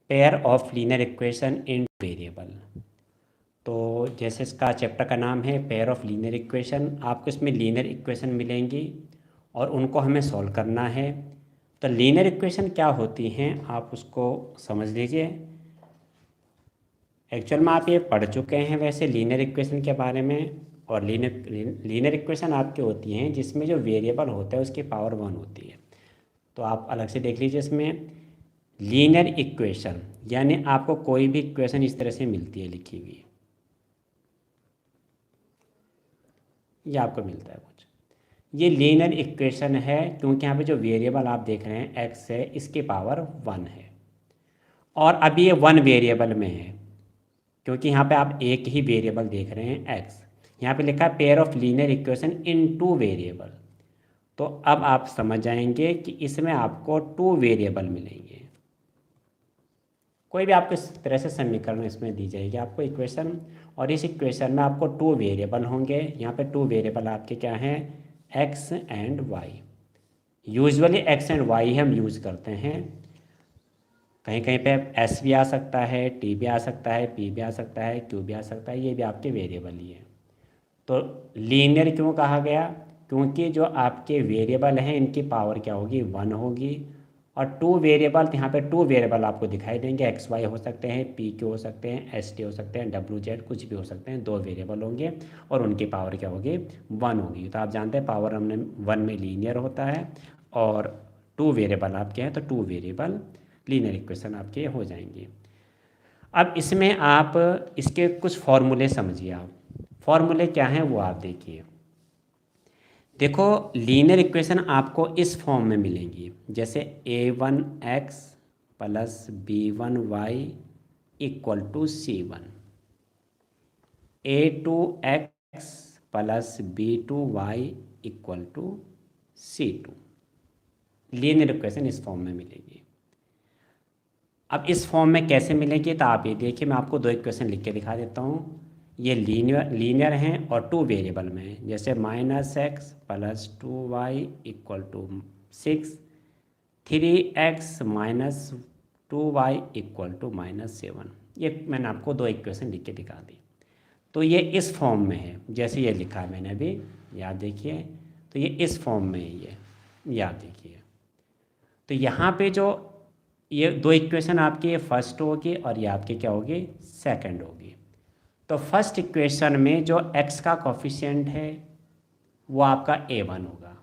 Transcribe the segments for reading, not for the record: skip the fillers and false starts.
Pair of linear equation in variable. तो जैसे इसका चैप्टर का नाम है पेयर ऑफ लीनियर इक्वेशन, आपको इसमें लीनियर इक्वेशन मिलेंगी और उनको हमें सॉल्व करना है। तो लीनियर इक्वेशन क्या होती हैं आप उसको समझ लीजिए। एक्चुअल में आप ये पढ़ चुके हैं वैसे लीनियर इक्वेशन के बारे में। और लीनियर इक्वेशन आपकी होती हैं जिसमें जो वेरिएबल होता है उसकी पावर 1 होती है। तो आप अलग से देख लीजिए इसमें लीनियर इक्वेशन, यानी आपको कोई भी इक्वेशन इस तरह से मिलती है लिखी हुई, ये आपको मिलता है कुछ, ये लीनियर इक्वेशन है क्योंकि यहाँ पे जो वेरिएबल आप देख रहे हैं एक्स है, इसकी पावर 1 है और अभी ये 1 वेरिएबल में है क्योंकि यहाँ पे आप एक ही वेरिएबल देख रहे हैं एक्स। यहाँ पे लिखा है pair of linear equation in 2 variable. तो अब आप समझ जाएंगे कि इसमें आपको 2 वेरिएबल मिलेंगे। कोई भी आपको इस तरह से समीकरण इसमें दी जाएगी आपको इक्वेशन, और इस इक्वेशन में आपको 2 वेरिएबल होंगे। यहाँ पे 2 वेरिएबल आपके क्या हैं, X and Y. Usually X and Y हम यूज़ करते हैं, कहीं कहीं पे एस भी आ सकता है, टी भी आ सकता है, पी भी आ सकता है, क्यू भी आ सकता है, ये भी आपके वेरिएबल ही है। तो लीनियर क्यों कहा गया, क्योंकि जो आपके वेरिएबल हैं इनकी पावर क्या होगी, 1 होगी। और 2 वेरिएबल, यहाँ पे 2 वेरिएबल आपको दिखाई देंगे, एक्स वाई हो सकते हैं, पी क्यू हो सकते हैं, एस टी हो सकते हैं, डब्ल्यू जेड कुछ भी हो सकते हैं। 2 वेरिएबल होंगे और उनकी पावर क्या होगी, 1 होगी। तो आप जानते हैं पावर हमने 1 में लीनियर होता है और 2 वेरिएबल आपके हैं, तो 2 वेरिएबल लीनियर इक्वेशन आपके हो जाएंगे। अब इसमें आप इसके कुछ फॉर्मूले समझिए। आप फॉर्मूले क्या हैं वो आप देखिए। देखो लीनियर इक्वेशन आपको इस फॉर्म में मिलेंगी, जैसे a1x plus b1y equal to c1, a2x plus b2y equal to c2। Linear equation इस फॉर्म में मिलेगी। अब इस फॉर्म में कैसे मिलेगी, तो आप ये देखिए, मैं आपको 2 इक्वेशन लिख के दिखा देता हूँ। ये लीनियर हैं और 2 वेरिएबल में हैं, जैसे -x plus 2y equal to 6, 3x minus 2y equal to -7। ये मैंने आपको 2 इक्वेशन लिख के दिखा दी। तो ये इस फॉर्म में है, जैसे ये लिखा है मैंने अभी, याद देखिए। तो ये इस फॉर्म में है, ये याद देखिए। तो यहाँ पे जो ये 2 इक्वेशन आपकी फर्स्ट होगी और ये आपकी क्या होगी, सेकंड होगी। तो फर्स्ट इक्वेशन में जो x का कोफिशिएंट है वो आपका a1 होगा,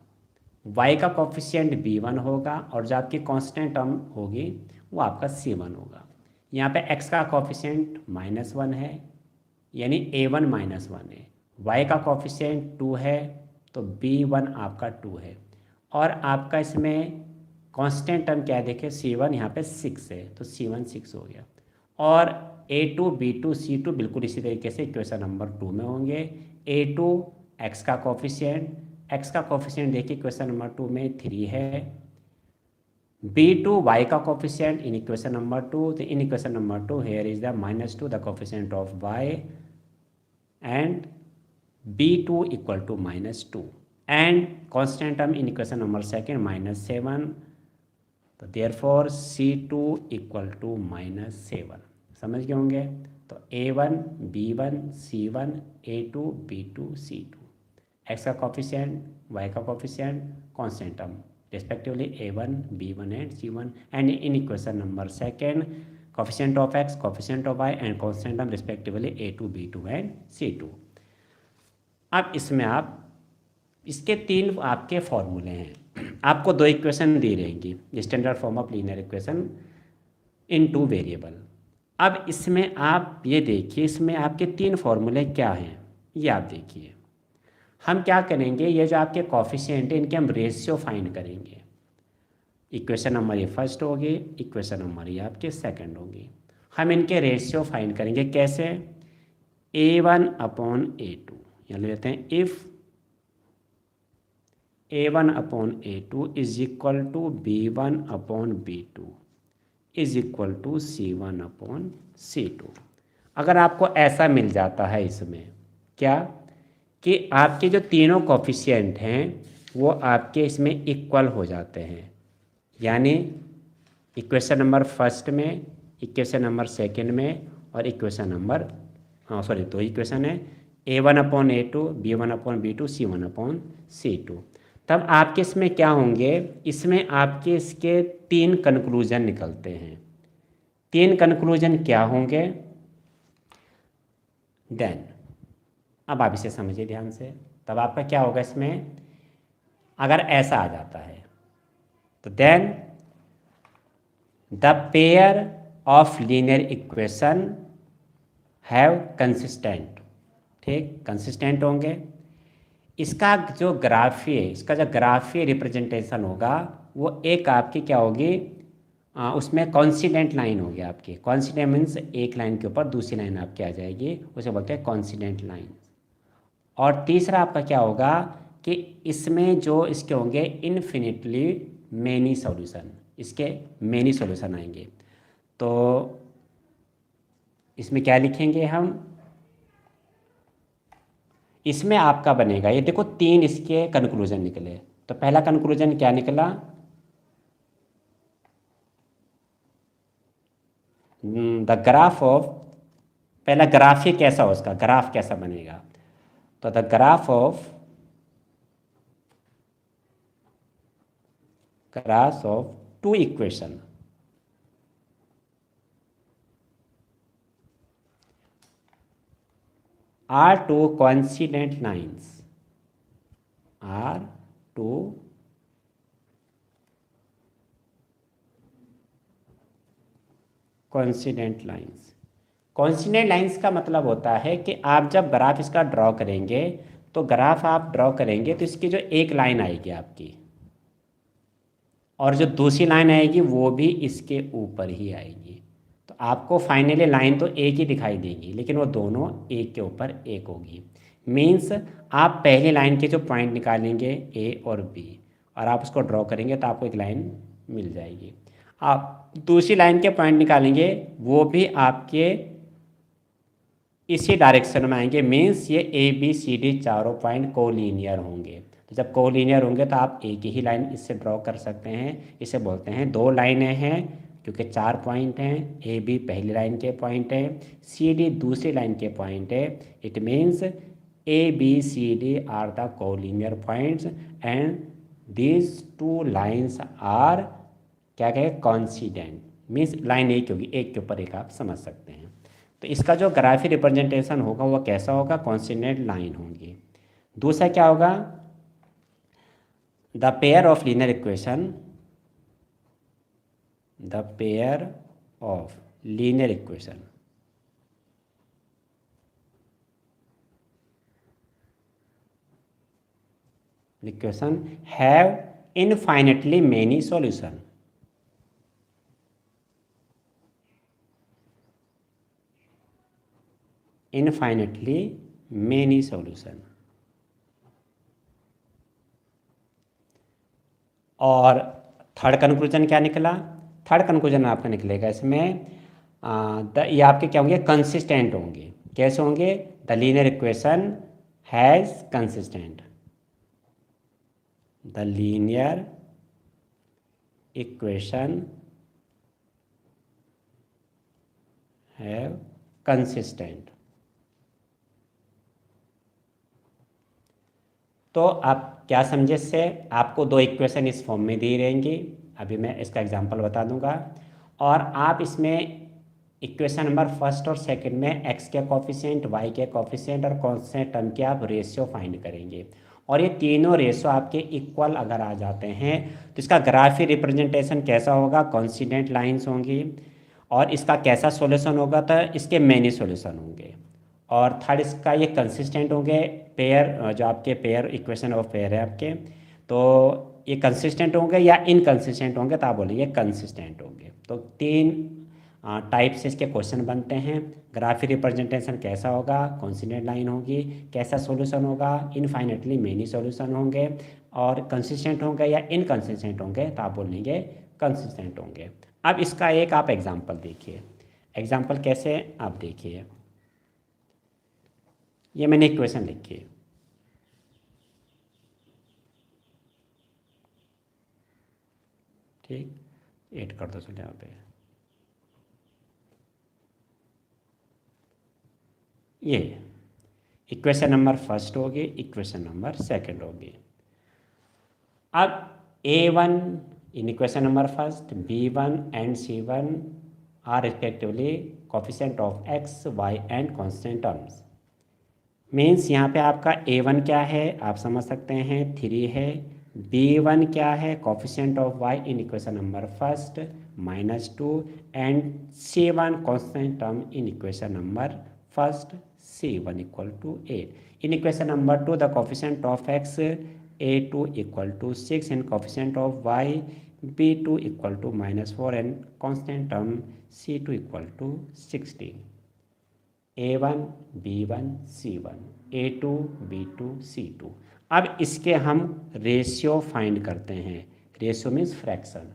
y का कोफिशिएंट b1 होगा और जो आपकी कांस्टेंट टर्म होगी वो आपका c1 होगा। यहाँ पे x का कोफिशिएंट -1 है, यानी a1 -1 है। y का कोफिशिएंट 2 है, तो b1 आपका 2 है। और आपका इसमें कांस्टेंट टर्म क्या है, देखिए c1 यहाँ पे 6 है, तो c1 6 हो गया। और a2 b2 c2 बिल्कुल इसी तरीके से इक्वेशन नंबर 2 में होंगे। a2 x का कोफिशिएंट देखिए इक्वेशन नंबर 2 में 3 है। b2 y का कोफिशिएंट इन इक्वेशन नंबर 2, तो in equation number 2 here is the -2 the coefficient of y and b2 equal to -2 and constant term in equation number second -7, तो therefore c2 equal to -7। समझ गए होंगे। तो a1 b1 c1 a2 b2 c2, x का coefficient, y का coefficient, constant term respectively a1 b1 and c1, and in equation number second coefficient of x, coefficient of y and constant term respectively a2 b2 and c2। अब इसमें आप इसके 3 आपके फॉर्मूले हैं। आपको 2 इक्वेशन दी रहेंगी, standard form of linear equation in 2 variable. अब इसमें आप ये देखिए, इसमें आपके 3 फॉर्मूले क्या हैं ये आप देखिए। हम क्या करेंगे, ये जो आपके कोफिशिएंट है इनके हम रेशियो फाइंड करेंगे। इक्वेशन नंबर ये फर्स्ट होगी, इक्वेशन नंबर ये आपके सेकंड होगी। हम इनके रेशियो फाइंड करेंगे कैसे, a1 अपॉन a2, यहाँ लेते हैं if a1 upon a2 is equal to b1 upon b2 is equal to c1 upon c2। अगर आपको ऐसा मिल जाता है इसमें क्या, कि आपके जो तीनों कोफिशिएंट हैं वो आपके इसमें इक्वल हो जाते हैं, यानी इक्वेशन नंबर फर्स्ट में इक्वेशन नंबर सेकेंड में और इक्वेशन नंबर सॉरी दो इक्वेशन है, A1/A2, B1/B2, C1/C2। तब आपके इसमें क्या होंगे, इसमें आपके इसके 3 कंक्लूजन निकलते हैं। 3 कंक्लूजन क्या होंगे, देन अब आप इसे समझिए ध्यान से। तब आपका क्या होगा इसमें, अगर ऐसा आ जाता है तो then the pair of linear equation have consistent, ठीक, कंसिस्टेंट होंगे। इसका जो ग्राफीय, इसका जो ग्राफीय रिप्रेजेंटेशन होगा वो एक आपकी क्या होगी, उसमें कॉन्सिडेंट लाइन होगी आपकी। कॉन्सिडेंट मीन्स एक लाइन के ऊपर दूसरी लाइन आपकी आ जाएगी, उसे बोलते हैं कॉन्सिडेंट लाइन। और तीसरा आपका क्या होगा कि इसमें जो इसके होंगे इन्फिनिटली मैनी सॉल्यूशन, इसके मैनी सॉल्यूशन आएंगे। तो इसमें क्या लिखेंगे हम, इसमें आपका बनेगा, ये देखो 3 इसके कंक्लूजन निकले। तो पहला कंक्लूजन क्या निकला, द ग्राफ ऑफ, पहला ग्राफ ही कैसा हो, उसका ग्राफ कैसा बनेगा, तो the graph of two equation are two coincident lines, are two coincident lines। coincident lines का मतलब होता है कि आप जब ग्राफ इसका ड्रॉ करेंगे, तो ग्राफ आप ड्रॉ करेंगे तो इसकी जो एक लाइन आएगी आपकी, और जो दूसरी लाइन आएगी वो भी इसके ऊपर ही आएगी। तो आपको फाइनली लाइन तो एक ही दिखाई देगी, लेकिन वो दोनों एक के ऊपर एक होगी। मीन्स आप पहली लाइन के जो पॉइंट निकालेंगे ए और बी, और आप उसको ड्रॉ करेंगे तो आपको एक लाइन मिल जाएगी। आप दूसरी लाइन के पॉइंट निकालेंगे, वो भी आपके इसी डायरेक्शन में आएंगे। मीन्स ये ABCD चारों पॉइंट कोलिनियर होंगे। तो जब कोलिनियर होंगे तो आप एक ही लाइन इससे ड्रॉ कर सकते हैं। इसे बोलते हैं दो लाइनें हैं, क्योंकि 4 पॉइंट हैं। AB पहली लाइन के पॉइंट है, CD दूसरी लाइन के पॉइंट है। It means ABCD are the collinear points and these 2 lines are क्या कहें, कॉन्सिडेंट। मीन्स लाइन एक होगी, एक के ऊपर एक, आप समझ सकते हैं। तो इसका जो ग्राफिक रिप्रेजेंटेशन होगा वो कैसा होगा, कॉन्सिडेंट लाइन होंगी। दूसरा क्या होगा, the pair of linear equation, the pair of linear equation equation have infinitely many solution. Infinitely many solution. और थर्ड कंक्लूजन क्या निकला, थर्ड कंक्लूजन आपका निकलेगा इसमें ये आपके क्या होंगे, कंसिस्टेंट होंगे। कैसे होंगे, the linear equation has consistent, the linear equation have consistent. तो आप क्या समझे इससे, आपको 2 इक्वेशन इस फॉर्म में दी रहेंगी। अभी मैं इसका एग्जांपल बता दूंगा, और आप इसमें इक्वेशन नंबर फर्स्ट और सेकंड में x के कोफिशिएंट, y के कोफिशिएंट और कांस्टेंट टर्म के आप रेशियो फाइंड करेंगे। और ये तीनों रेशियो आपके इक्वल अगर आ जाते हैं तो इसका ग्राफिक रिप्रेजेंटेशन कैसा होगा, कॉन्सिडेंट लाइन्स होंगी। और इसका कैसा सॉल्यूशन होगा, तो इसके मैनी सॉल्यूशन होंगे। और थर्ड इसका ये कंसिस्टेंट होंगे, पेयर जो आपके पेयर इक्वेशन ऑफ पेयर है आपके, तो ये कंसिस्टेंट होंगे या इनकंसिस्टेंट होंगे, तो आप बोलेंगे कंसिस्टेंट होंगे। तो 3 टाइप से इसके क्वेश्चन बनते हैं। ग्राफिक रिप्रेजेंटेशन कैसा होगा, कॉन्सिडेंट लाइन होगी, कैसा सॉल्यूशन होगा, इनफाइनेटली मेनी सॉल्यूशन होंगे, और कंसिस्टेंट होंगे या इनकंसिस्टेंट होंगे, तो आप बोलेंगे कंसिस्टेंट होंगे। अब इसका एक आप एग्जांपल देखिए। एग्जांपल कैसे, आप देखिए, ये मैंने इक्वेशन लिखी है, ठीक, ऐड कर दो चलो यहाँ पे। ये इक्वेशन नंबर फर्स्ट होगी, इक्वेशन नंबर सेकंड होगी। अब A1 in equation number first, B1 and C1 are respectively coefficient of x, y and constant terms। Means यहाँ पे आपका A1 क्या है आप समझ सकते हैं 3 है, B1 क्या है coefficient of y in equation number first -2 and C1 constant term in equation number first C1 equal to 8। In equation number 2 the coefficient of x A2 equal to 6 and coefficient of y B2 equal to -4 and constant term C2 equal to 16। A1 B1 C1 A2 B2 C2। अब इसके हम ratio find करते हैं। Ratio means fraction.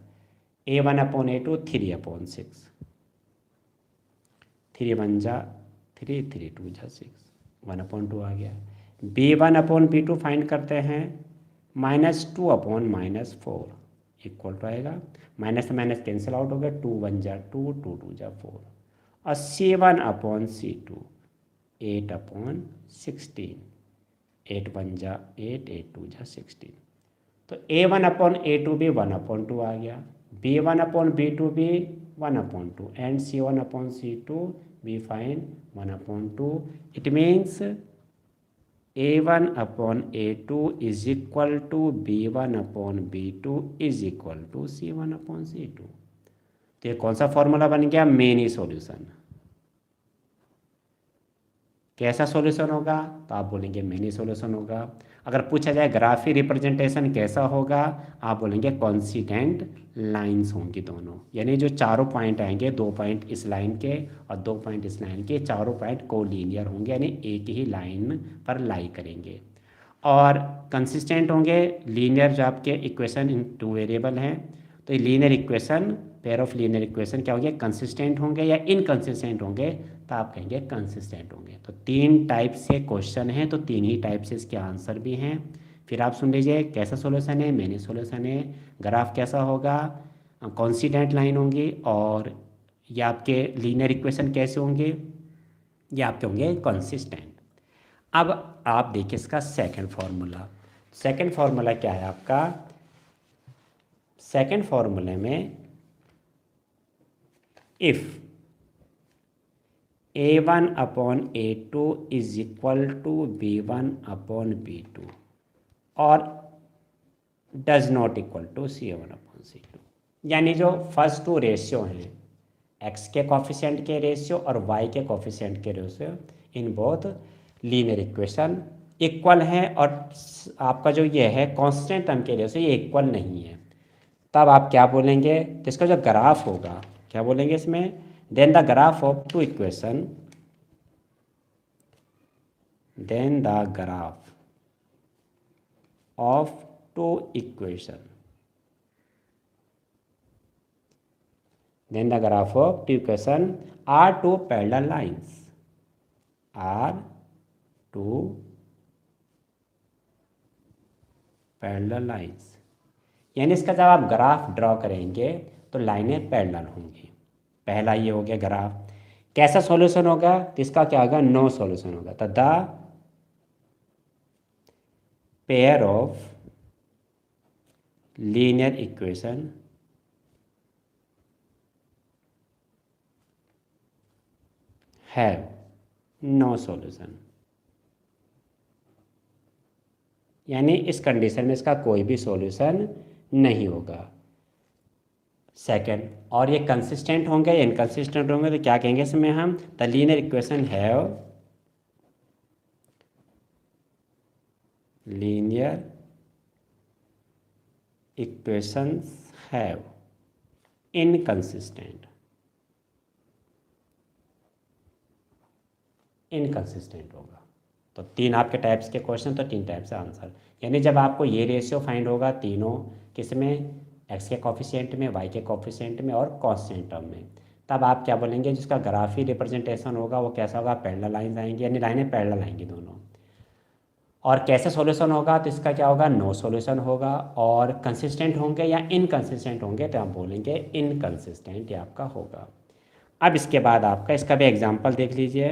A1 upon A2 3 upon 6, 3 1 जा 3, 3 2 जा 6, 1/2 आ गया। B1 upon B2 find करते हैं, -2 अपॉन -4 इक्वल टू आएगा, माइनस से माइनस कैंसिल आउट हो गया, 2 1 जा 2, 2 2 जा 4 और C1 अपॉन C2 8 अपॉन 16, 8 1 जा 8, 8 2 जा 16। तो A1 अपॉन A2 भी 1/2 आ गया, B1 अपॉन B2 भी 1/2 एंड C1 अपॉन C2 भी fine 1/2। It means A1 upon A2 is equal to B1 upon B2 is equal to C1 upon C2। तो ये कौन सा फॉर्मूला बन गया, मेनी सॉल्यूशन। कैसा सॉल्यूशन होगा, तो आप बोलेंगे मेनी सॉल्यूशन होगा। अगर पूछा जाए ग्राफी रिप्रेजेंटेशन कैसा होगा, आप बोलेंगे कॉन्सिडेंट लाइंस होंगी दोनों, यानी जो चारों पॉइंट आएंगे, 2 पॉइंट इस लाइन के और 2 पॉइंट इस लाइन के, चारों पॉइंट कोलिनियर होंगे, यानी एक ही लाइन पर लाई करेंगे और कंसिस्टेंट होंगे। लीनियर जो आपके इक्वेशन इन 2 वेरिएबल हैं, तो ये linear equation, pair of linear equation क्या होंगे, कंसिस्टेंट होंगे या इनकंसिस्टेंट होंगे, तो आप कहेंगे कंसिस्टेंट होंगे। तो 3 टाइप से क्वेश्चन हैं, तो 3 ही टाइप से इसके आंसर भी हैं। फिर आप सुन लीजिए कैसा सॉल्यूशन है, मेनी सॉल्यूशन है। ग्राफ कैसा होगा, कॉन्सिडेंट लाइन होंगी, और ये आपके लीनियर इक्वेशन कैसे होंगे, ये आपके होंगे कंसिस्टेंट। अब आप देखिए इसका सेकंड फार्मूला। सेकंड फार्मूला क्या है आपका, सेकंड फार्मूले में if A1 upon A2 is equal to B1 upon B2 और does not equal to C1 upon C2, यानी जो फर्स्ट 2 रेशियो हैं, x के कॉफिशिएंट के रेशियो और y के कॉफिशिएंट के ratio, in both linear equation equal है, और आपका जो ये है कांस्टेंट टर्म के रेशियो ये इक्वल नहीं है, तब आप क्या बोलेंगे, तो इसका जो ग्राफ होगा क्या बोलेंगे इसमें, then the graph of 2 equation, then the graph of 2 equation, then the graph of 2 equation are 2 parallel lines, are 2 parallel lines, यानी इसका जब आप ग्राफ ड्रॉ करेंगे तो लाइनें पैरेलल होंगी। पहला ये हो गया ग्राफ। कैसा सॉल्यूशन होगा, तो इसका क्या होगा, नो सॉल्यूशन होगा। तो the pair of linear equation have no solution, यानी इस कंडीशन में इसका कोई भी सॉल्यूशन नहीं होगा। सेकंड, और ये कंसिस्टेंट होंगे या इनकंसिस्टेंट होंगे, तो क्या कहेंगे इसमें हम, the linear equation have linear equations have inconsistent, inconsistent होगा। तो 3 आपके टाइप्स के क्वेश्चन, तो 3 टाइप से आंसर, यानी जब आपको ये रेशियो फाइंड होगा तीनों, किसमें, x के कॉफिशिएंट में, y के कॉफिशिएंट में और कांस्टेंट टर्म में, तब आप क्या बोलेंगे, जिसका ग्राफी रिप्रेजेंटेशन होगा वो कैसा होगा, पैरेलल लाइंस आएंगी, यानी लाइनें पैरेलल आएंगी दोनों। और कैसे सॉल्यूशन होगा, तो इसका क्या होगा, नो सॉल्यूशन होगा। और कंसिस्टेंट होंगे या इनकंसिस्टेंट होंगे, तो आप बोलेंगे इनकंसिस्टेंट, ये आपका होगा। अब इसके बाद आपका इसका भी एग्जाम्पल देख लीजिए।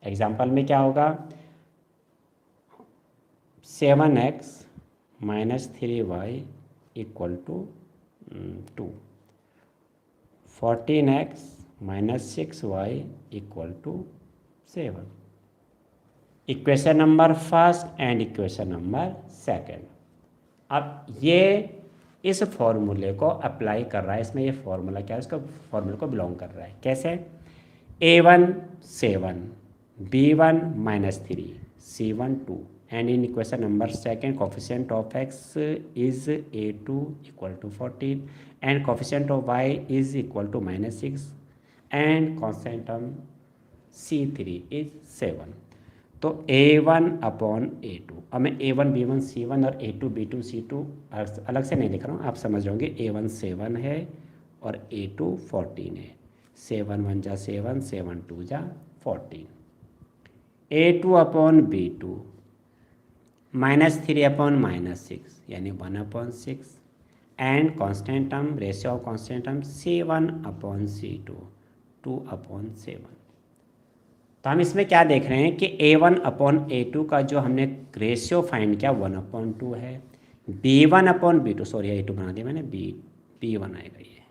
एग्जाम्पल में क्या होगा, 7x - 3y equal to 2, 14x - 6y equal to 7। Equation number first and equation number second. अब ये इस फॉर्मूले को अप्लाई कर रहा है, इसमें ये फॉर्मूला क्या है, इसका फॉर्मूले को बिलोंग कर रहा है। कैसे, a1 7, b1 -3, c1 2, and in equation number second coefficient of x is a2 equal to 14 and coefficient of y is equal to -6 and constant term c3 is 7। तो a1 अपॉन a2, अब मैं a1 b1 c1 और a2 b2 c2 अलग से नहीं लिख रहा हूँ, आप समझ रहे होंगे। a1 7 है और a2 14 है, 7 1 जा 7, 7 2 जा 14। a2 अपॉन b2 -3 अपॉन -6 यानी 1/6 and constant term, ratio of constant term c1 upon c2 2/7। तो हम इसमें क्या देख रहे हैं कि a1 अपॉन a2 का जो हमने रेशियो फाइंड किया 1/2 है। b1 upon b2, sorry a2 बना दिया मैंने, b1 आएगा, ये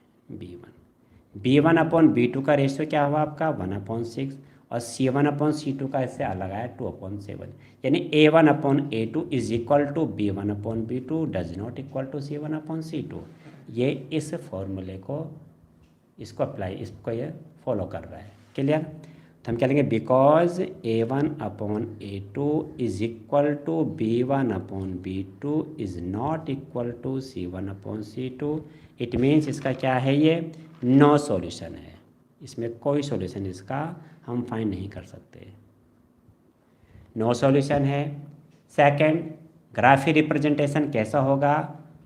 b1 अपॉन b2 का रेशियो क्या हुआ आपका 1/6 और c1 अपॉन c2 का इससे अलग आया 2/7, यानी a1 upon a2 is equal to b1 upon b2 does not equal to c1 upon c2। ये इस फॉर्मूले को, इसको अप्लाई, इसको ये फॉलो कर रहा है। क्लियर, तो हम क्या लेंगे, because a1 upon a2 is equal to b1 upon b2 is not equal to c1 upon c2, it means इसका क्या है, ये नो सॉल्यूशन है, इसमें कोई सॉल्यूशन इसका हम फाइंड नहीं कर सकते, नो सॉल्यूशन है। सेकंड, ग्राफी रिप्रेजेंटेशन कैसा होगा,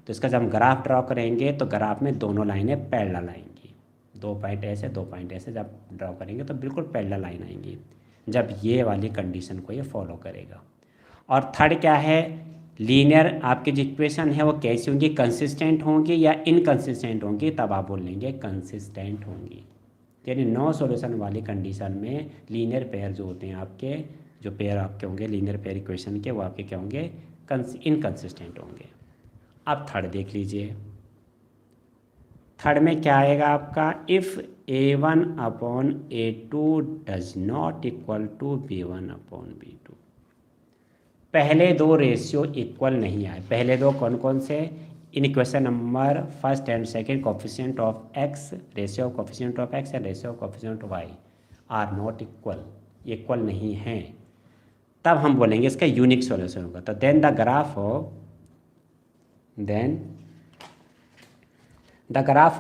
तो इसका जब हम ग्राफ ड्रॉ करेंगे तो ग्राफ में दोनों लाइनें पैरेलल आएंगी, 2 पॉइंट ऐसे 2 पॉइंट ऐसे जब ड्रॉ करेंगे तो बिल्कुल पैरेलल लाइन आएंगी, जब ये वाली कंडीशन को ये फॉलो करेगा। और थर्ड क्या है, लीनियर आपकी जो इक्वेशन है वो कैसी होंगी, कंसिस्टेंट होंगी या इनकंसिस्टेंट होंगी, तब आप बोल लेंगे कंसिस्टेंट होंगी। यानी नो सॉल्यूशन वाली कंडीशन में लीनियर पेयर जो होते हैं आपके, जो पेयर आपके होंगे लीनियर पेयर इक्वेशन के, वो आपके क्या होंगे, इनकंसिस्टेंट होंगे। अब थर्ड देख लीजिए, थर्ड में क्या आएगा आपका, if a1 upon a2 does not equal to b1 upon b2। पहले दो रेशियो इक्वल नहीं आए, पहले दो कौन कौन से, in equation number first and second coefficient of x, ratio of coefficient of x and ratio of coefficient of y are not equal, equal नहीं हैं, तब हम बोलेंगे इसका यूनिक सॉल्यूशन होगा। तो then the graph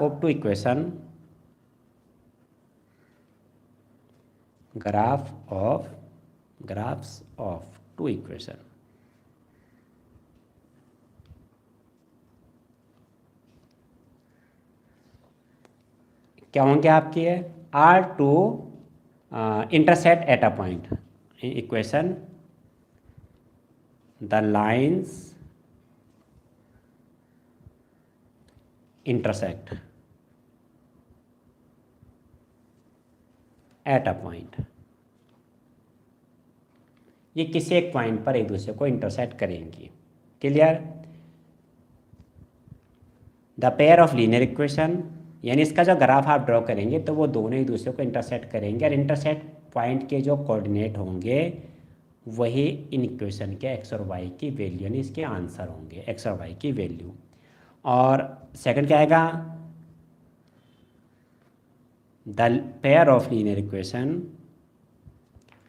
of two equation, graphs of two equation क्या होंगे आपके, are to intersect at a point, equation the lines intersect at a point, ये किसी एक पॉइंट पर एक दूसरे को इंटरसेक्ट करेंगी। Clear, the pair of linear equation, यानी इसका जो ग्राफ आप ड्रॉ करेंगे तो वो दोनों एक दूसरे को इंटरसेक्ट करेंगे और इंटरसेक्ट पॉइंट के जो कोऑर्डिनेट होंगे वही इन इक्वेशन के एक्स और वाई की वैल्यू, यानी इसके आंसर होंगे एक्स और वाई की वैल्यू। और सेकंड क्या आएगा, the pair of linear equation,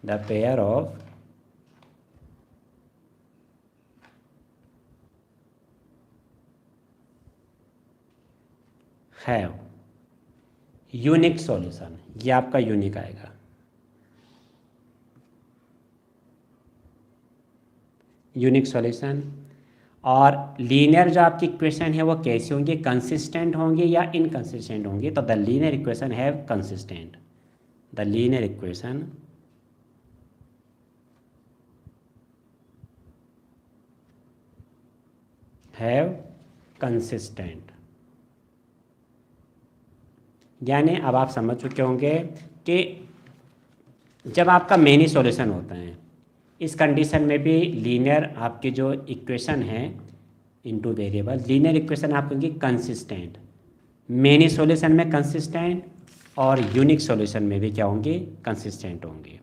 the pair of have unique solution, ये आपका यूनिक आएगा। यूनिक सॉल्यूशन, और लीनियर जो आपकी इक्वेशन है वो कैसी होंगी, कंसिस्टेंट होंगी या इनकंसिस्टेंट होंगी, तो the linear equation have consistent, the linear equation have consistent, यानी अब आप समझ चुके होंगे कि जब आपका मेनी सॉल्यूशन होता है, इस कंडीशन में भी लीनियर आपके जो इक्वेशन है इनटू वेरिएबल, लीनियर इक्वेशन आपकी होंगी कंसिस्टेंट, मेनी सॉल्यूशन में कंसिस्टेंट और यूनिक सॉल्यूशन में भी क्या होंगे, कंसिस्टेंट होंगे।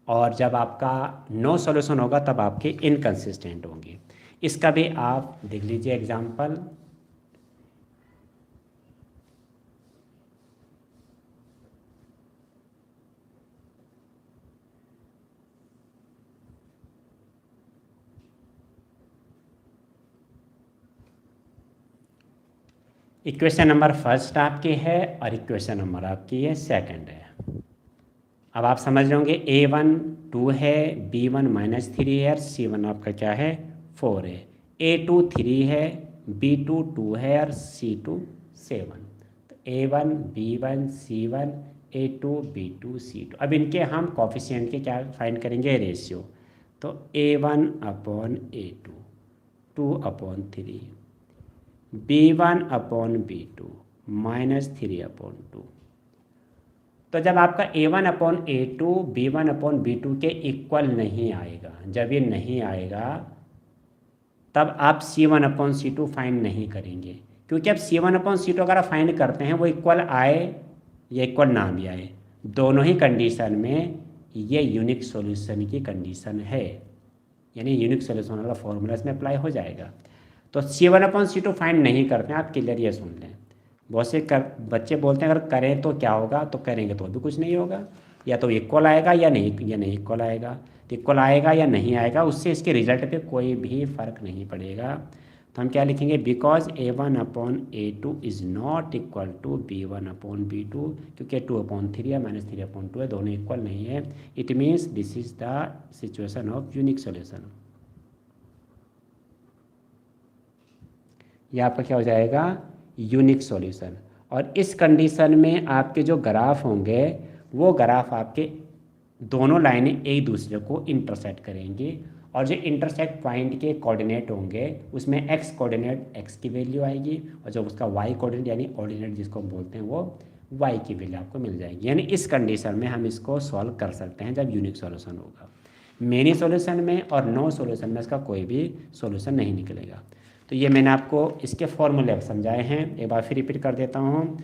और जब आपका नो सॉल्यूशन होगा तब आपके इनकंसिस्टेंट होंगे। इसका भी आप देख लीजिए एग्जांपल। इक्वेशन नंबर फर्स्ट आपकी है और इक्वेशन नंबर आपकी है सेकंड है। अब आप समझ रहे होंगे A1 2 है, B1 -3 है और C1 आपका क्या है 4 है, A2 3 है, B2 2 है और C2 7। तो A1 B1 C1 A2 B2 C2। अब इनके हम कॉफिशिएंट के क्या फाइंड करेंगे, रेशियो। तो A1 upon A2 2/3, B1 upon B2 -3/2। तो जब आपका A1 upon A2 B1 upon B2 के इक्वल नहीं आएगा, जब ये नहीं आएगा तब आप C1 अपॉन C2 फाइंड नहीं करेंगे, क्योंकि अब C1 अपॉन C2 अगर आप फाइंड करते हैं वो इक्वल आए या इक्वल ना भी आए, दोनों ही कंडीशन में ये यूनिक सॉल्यूशन की कंडीशन है, यानी यूनिक सॉल्यूशन वाला फॉर्मूला इसमें अप्लाई हो जाएगा। तो C1 अपॉन C2 फाइंड नहीं करते हैं, आप क्लियर ये सुन लें। बहुत से बच्चे बोलते हैं अगर करें तो क्या होगा, तो करेंगे तो भी कुछ नहीं होगा, या तो इक्वल आएगा या नहीं इक्वल आएगा। तो इक्वल आएगा या नहीं आएगा उससे इसके रिजल्ट पे कोई भी फ़र्क नहीं पड़ेगा। तो हम क्या लिखेंगे, because A1 upon A2 is not equal to B1 upon B2, क्योंकि 2/3 है -3/2 है, दोनों इक्वल नहीं है। It means this is the situation of unique solution. ये आपका क्या हो जाएगा, यूनिक सॉल्यूशन। और इस कंडीशन में आपके जो ग्राफ होंगे वो ग्राफ आपके दोनों लाइनें एक दूसरे को इंटरसेक्ट करेंगी, और जो इंटरसेक्ट पॉइंट के कोऑर्डिनेट होंगे उसमें एक्स कोऑर्डिनेट एक्स की वैल्यू आएगी, और जो उसका वाई कोऑर्डिनेट यानी ऑर्डिनेट जिसको हम बोलते हैं वो वाई की वैल्यू आपको मिल जाएगी। यानी इस कंडीशन में हम इसको सॉल्व कर सकते हैं जब यूनिक सॉल्यूशन होगा। मेनी सॉल्यूशन में और नो सॉल्यूशन में इसका कोई भी सॉल्यूशन नहीं निकलेगा। तो ये मैंने आपको इसके फॉर्मूले समझाए हैं, एक बार फिर रिपीट कर देता हूँ।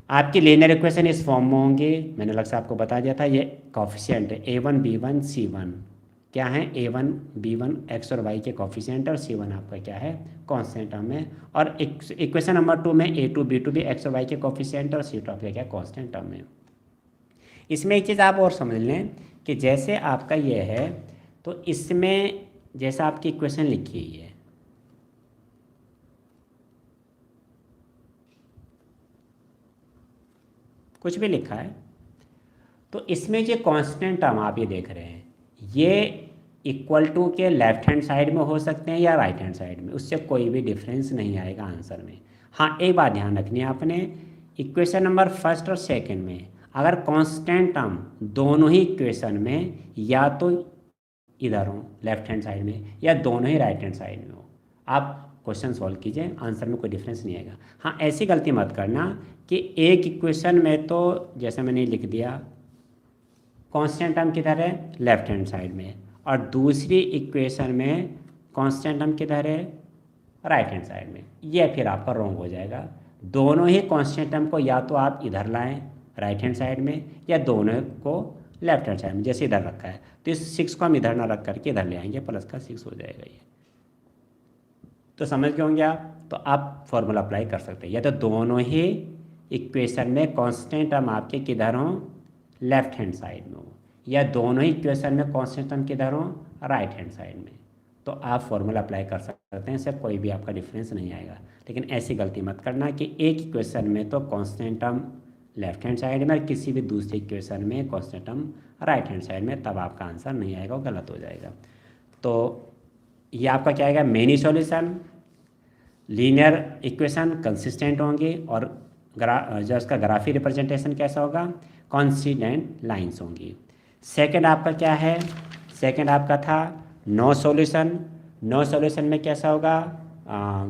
आपकी लीनियर इक्वेशन इस फॉर्म में होंगी, मैंने अलग से आपको बता दिया था। ये कॉफिशिएंट है A1 B1 C1 क्या है, A1 B1 एक्स और वाई के कॉफिशिएंट और C1 आपका क्या है कांस्टेंट टर्म है। और इक्वेशन नंबर 2 में A2 B2 भी एक्स और वाई के कॉफिशिएंट और C2 आपका क्या कांस्टेंट टर्म है। इसमें एक चीज़ आप और समझ लें कि जैसे आपका ये है तो इसमें जैसा आपकी इक्वेशन लिखी हुई है, कुछ भी लिखा है, तो इसमें जो कांस्टेंट टर्म आप ये देख रहे हैं ये इक्वल टू के लेफ्ट हैंड साइड में हो सकते हैं या राइट हैंड साइड में, उससे कोई भी डिफरेंस नहीं आएगा आंसर में। हाँ, एक बात ध्यान रखनी है आपने, इक्वेशन नंबर फर्स्ट और सेकंड में अगर कांस्टेंट टर्म दोनों ही इक्वेशन में या तो इधर हो लेफ्ट हैंड साइड में या दोनों ही राइट हैंड साइड में हो, आप क्वेश्चन सॉल्व कीजिए, आंसर में कोई डिफरेंस नहीं आएगा। हाँ, ऐसी गलती मत करना कि एक इक्वेशन में तो जैसे मैंने लिख दिया कांस्टेंट टर्म किधर है, लेफ्ट हैंड साइड में, और दूसरी इक्वेशन में कांस्टेंट टर्म किधर है, राइट हैंड साइड में। ये फिर आपका रॉन्ग हो जाएगा। दोनों ही कांस्टेंट टर्म को या तो आप इधर लाएं राइट हैंड साइड में, या दोनों को लेफ्ट हैंड साइड में, जैसे इधर रखा है तो इस 6 को हम इधर ना रख करके इधर ले आएंगे, प्लस का 6 हो जाएगा ये। तो समझ गए होंगे आप, तो आप फॉर्मूला अप्लाई कर सकते हैं। या तो दोनों ही इक्वेशन में कांस्टेंट टर्म आपके किधर हों, लेफ्ट हैंड साइड में हो, या दोनों ही इक्वेशन में कांस्टेंट टर्म किधर हों, राइट हैंड साइड में, तो आप फॉर्मूला अप्लाई कर सकते हैं, इससे कोई भी आपका डिफरेंस नहीं आएगा। लेकिन ऐसी गलती मत करना कि एक इक्वेशन में तो constant term left hand side में और किसी भी दूसरी इक्वेशन में constant term right hand side में, तब आपका आंसर नहीं आएगा, वो गलत हो जाएगा। तो ये आपका क्या आएगा, many solution, linear equation consistent होंगे, और जो उसका ग्राफी रिप्रेजेंटेशन कैसा होगा, कॉन्सिडेंट लाइंस होंगी। सेकंड आपका क्या है, सेकंड आपका था नो सॉल्यूशन। नो सॉल्यूशन में कैसा होगा,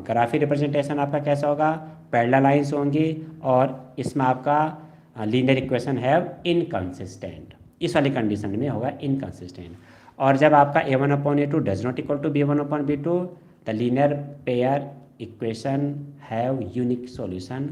ग्राफी रिप्रेजेंटेशन आपका कैसा होगा, पैरेलल लाइंस होंगी, और इसमें आपका लीनियर इक्वेशन है इनकंसिस्टेंट। इस वाली कंडीशन में होगा इनकंसिस्टेंट। और जब आपका a1/a2 does not equal to b1/b2 the linear pair equation have unique solution.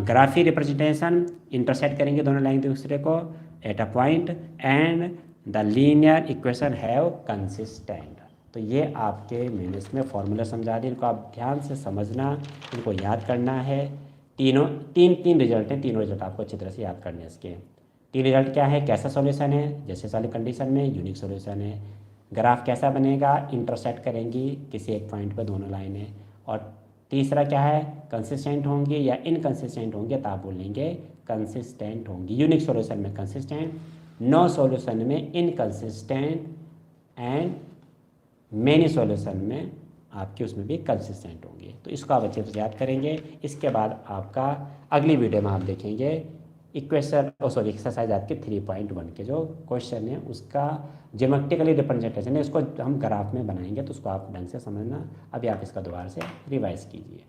ग्राफी रिप्रेजेंटेशन इंटरसेक्ट करेंगे दोनों लाइन दूसरे को at a point and the linear equation have consistent. तो ये आपके मैंने इसमें फॉर्मूला समझा दिए, इनको आप ध्यान से समझना, इनको याद करना है। तीन रिजल्ट हैं, तीनों रिजल्ट आपको अच्छी तरह से याद करने हैं इसके। तीन रिजल्ट क्या है, कैसा सॉल्यूशन है, जैसे वाली कंडीशन में यूनिक सॉल्यूशन है। ग्राफ कैसा बनेगा, इंटरसेक्ट करेंगी किसी एक पॉइंट पर दोनों लाइनें। और तीसरा क्या है, कंसिस्टेंट होंगे या इनकंसिस्टेंट होंगे, तो आप बोलेंगे कंसिस्टेंट होंगी। यूनिक सॉल्यूशन में कंसिस्टेंट, नो सॉल्यूशन में इनकंसिस्टेंट एंड मेनी सॉल्यूशन में आपके उसमें भी कंसिस्टेंट होंगे। तो इसको आप अच्छे से याद करेंगे। इसके बाद आपका अगली वीडियो में आप देखेंगे एक्सरसाइज आपके 3.1 के जो क्वेश्चन है उसका ज्योमेट्रिकली रिप्रेजेंटेशन है, इसको हम ग्राफ में बनाएंगे, तो उसको आप ढंग से समझना। अभी आप इसका दोबारा से रिवाइज कीजिए।